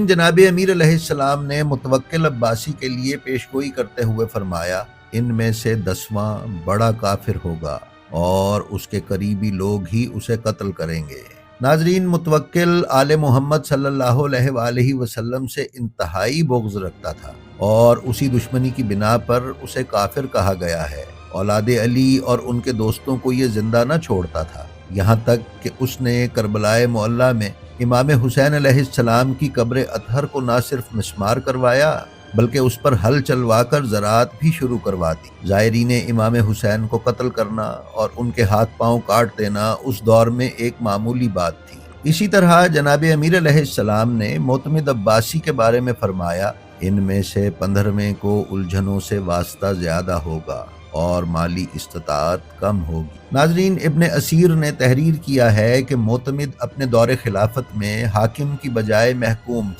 جناب امیر علیہ السلام نے متوکل عباسی کے لیے پیشگوئی کرتے ہوئے فرمایا، ان میں سے 10واں بڑا کافر ہوگا اور اس کے قریبی لوگ ہی اسے قتل کریں گے۔ ناظرین، متوکل آل محمد صلی اللہ علیہ وآلہ وسلم سے انتہائی بغض رکھتا تھا اور اسی دشمنی کی بنا پر اسے کافر کہا گیا ہے۔ اولاد علی اور ان کے دوستوں کو یہ زندہ نہ چھوڑتا تھا، یہاں تک کہ اس نے کربلائے معلیٰ میں امام حسین علیہ السلام کی قبر اطہر کو نہ صرف مسمار کروایا بلکہ اس پر ہل چلوا کر زراعت بھی شروع کروا دی۔ زائرین امام حسین کو قتل کرنا اور ان کے ہاتھ پاؤں کاٹ دینا اس دور میں ایک معمولی بات تھی۔ اسی طرح جناب امیر علیہ السلام نے معتمد عباسی کے بارے میں فرمایا، ان میں سے 15ویں کو الجھنوں سے واسطہ زیادہ ہوگا اور مالی استطاعت کم ہوگی۔ ناظرین، ابن اسیر نے تحریر کیا ہے کہ معتمد اپنے دور خلافت میں حاکم کی بجائے محکوم تھا۔